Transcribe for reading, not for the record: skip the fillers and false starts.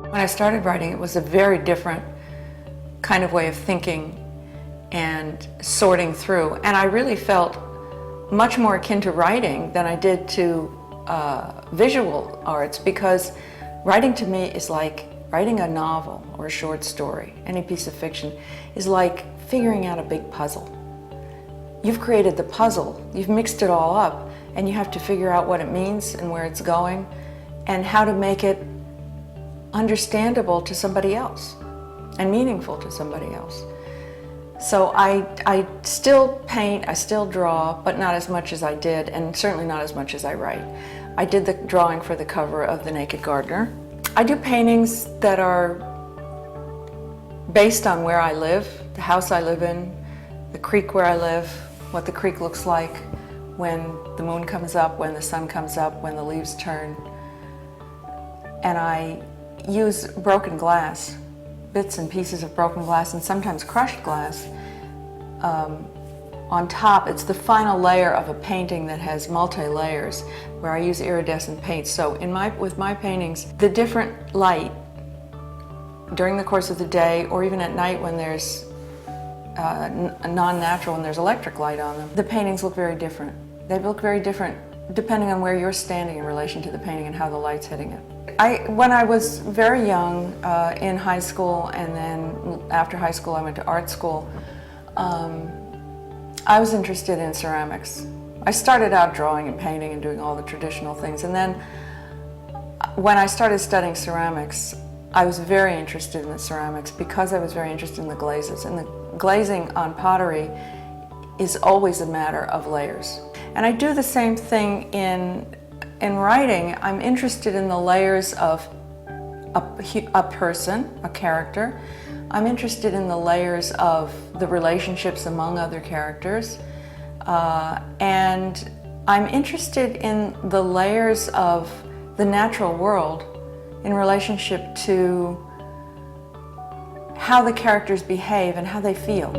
When I started writing, it was a very different kind of way of thinking and sorting through. And I really felt much more akin to writing than I did to visual arts, because writing to me is like writing a novel or a short story. Any piece of fiction is like figuring out a big puzzle. You've created the puzzle, you've mixed it all up, and you have to figure out what it means and where it's going and how to make it understandable to somebody else and meaningful to somebody else. So I still paint, I still draw, but not as much as I did, and certainly not as much as I write. I did the drawing for the cover of The Naked Gardener. I do paintings that are based on where I live, the house I live in, the creek where I live, what the creek looks like when the moon comes up, when the sun comes up, when the leaves turn. And I use broken glass, bits and pieces of broken glass, and sometimes crushed glass on top. It's the final layer of a painting that has multi-layers, where I use iridescent paints. So with my paintings, the different light during the course of the day, or even at night when there's non-natural, when there's electric light on them, the paintings look very different. They look very different depending on where you're standing in relation to the painting and how the light's hitting it. When I was very young, in high school, and then after high school I went to art school, I was interested in ceramics. I started out drawing and painting and doing all the traditional things, and then when I started studying ceramics, I was very interested in the ceramics because I was very interested in the glazes. And the glazing on pottery is always a matter of layers. And I do the same thing in writing. I'm interested in the layers of a person, a character. I'm interested in the layers of the relationships among other characters. And I'm interested in the layers of the natural world in relationship to how the characters behave and how they feel.